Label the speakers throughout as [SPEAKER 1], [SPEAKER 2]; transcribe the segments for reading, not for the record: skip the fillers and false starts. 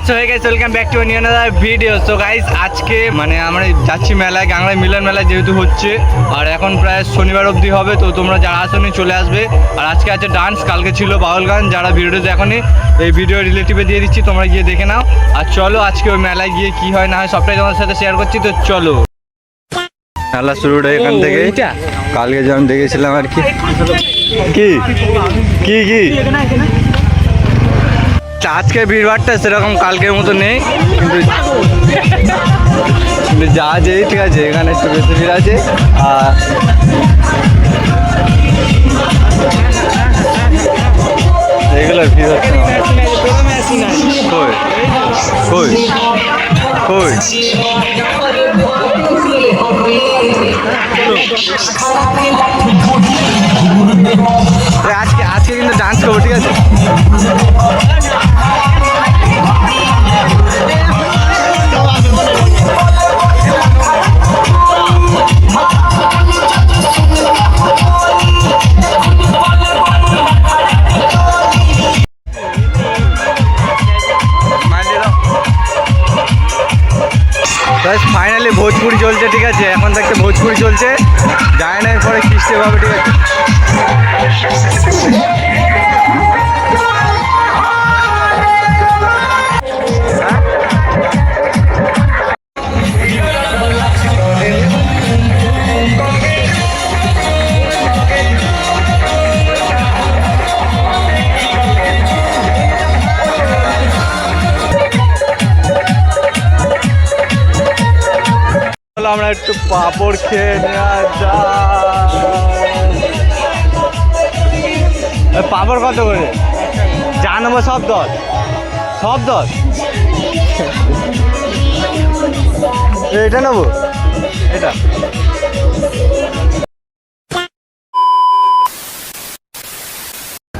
[SPEAKER 1] So hey guys welcome back to new another video. So guys আজকে মানে আমরা যাচ্ছি মেলায়, গাংলায় মিলন মেলা যেহেতু হচ্ছে, আর এখন প্রায় শনিবার অবধি হবে। তো তোমরা যারা আসোনি চলে আসবে। আর আজকে আছে ডান্স, কালকে ছিল বাউল গান। যারা ভিডিওটা দেখোনি এই ভিডিও রিলেটিভে দিয়ে দিচ্ছি, তোমরা গিয়ে দেখে নাও। আর চলো আজকে ওই মেলায় গিয়ে কি হয় না হয় সবটাই তোমাদের সাথে শেয়ার করছি। তো চলো, মেলা শুরুটা এখান থেকে। কালকে যেমন দেখেছিলাম আর কি কি কি কি আজকে ভিড়ভাড়টা সেরকম কালকের মতো নেই, কিন্তু যা আছে ঠিক আছে, এখানে একটু বেশি ভিড় আছে। আর এগুলো ভিড় হচ্ছে আজকে কিন্তু ডান্স করবো, ঠিক আছে? ফাইনালি ভোজপুরি চলছে, ঠিক আছে? এখন দেখতে ভোজপুরি চলছে, যায় না পরে খ্রিস্টে পাবে, ঠিক আছে? আমরা একটু পাঁপড় খেয়ে নেওয়া যায়। পাঁপড় কত করে জানাবো? সব 10, সব 10। এটা নেবো, এটা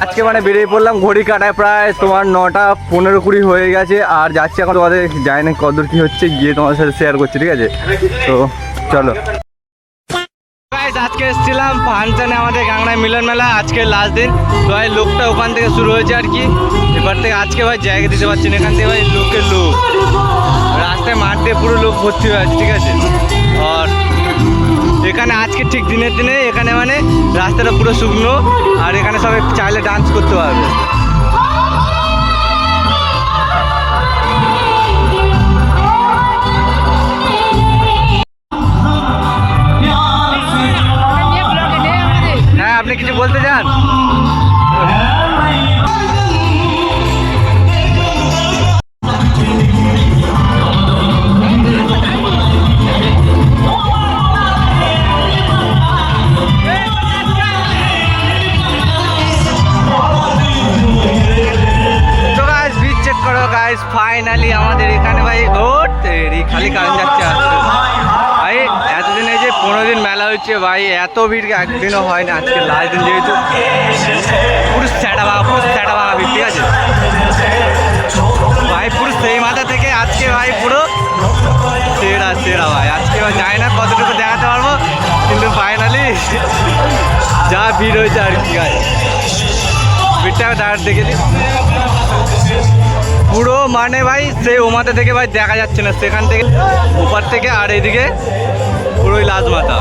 [SPEAKER 1] আজকে মানে বেরিয়ে পড়লাম, ঘড়ি কাটায় প্রায় তোমার 9টা 15-20 হয়ে গেছে। আর যাচ্ছি এখন, তোমাদের জানি না কতদূর কী হচ্ছে, গিয়ে তোমাদের সাথে শেয়ার করছি, ঠিক আছে? তো চলো। আজকে এসেছিলাম ফাংশনে, আমাদের গাংনায় মিলন মেলা, আজকে লাস্ট দিন। তো ভাই লোকটা ওখান থেকে শুরু হয়েছে আর কি। এবার থেকে আজকে ভাই জায়গা দিতে পারছি না, এখান থেকে ভাই লোকের লোক, রাস্তায় মাঠ দিয়ে পুরো লোক ভর্তি হয়ে আছে, ঠিক আছে? আর এখানে আজকে ঠিক দিনের দিনে এখানে মানে রাস্তাটা পুরো শুকনো, আর এখানে সবাই চাইলে ডান্স করতে পারবে। হ্যাঁ, আপনি কিছু বলতে চান? ফাইনালি আমাদের এখানে ভাই খালি কারেন্ট যাচ্ছে আসছে ভাই। এতদিন এই যে 15 দিন মেলা হচ্ছে ভাই, এত ভিড় একদিনও হয় না। আজকে লাস্ট দিন যেহেতু পুরো স্যাটা ভাঙা ভিড়, ঠিক আছে ভাই? পুরো সেই মাথা থেকে আজকে ভাই পুরো সেরা ভাই। আজকে জানি না কতটুকু দেখাতে পারবো, কিন্তু ফাইনালি যা ভিড় হয়েছে আর কি ভাই, ভিড়টা দাঁড়াতে দেখেছি পুরো মানে ভাই সেই ওমাথা থেকে ভাই দেখা যাচ্ছে না, সেখান থেকে উপর থেকে, আর এইদিকে পুরোই লাজ মাথা।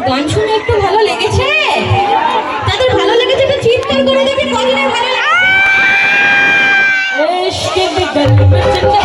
[SPEAKER 2] গান শুনে একটু ভালো লেগেছে? তাদের ভালো লেগেছে একটু চিৎকার করে দেখি কজনের ভালো লেগেছে। इश्क की गल में चंदा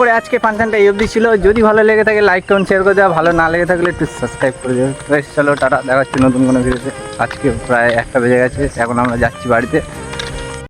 [SPEAKER 1] করে আজকে ফাংশনটা এই অবধি ছিল। যদি ভালো লেগে থাকে লাইক কমেন্ট শেয়ার করে দেওয়া, ভালো না লেগে থাকলে একটু সাবস্ক্রাইব করে দেবে। চলো টাটা, দেখা হচ্ছে নতুন কোনো ভিডিওতে। আজকে প্রায় 1টা বেজে গেছে, এখন আমরা যাচ্ছি বাড়িতে।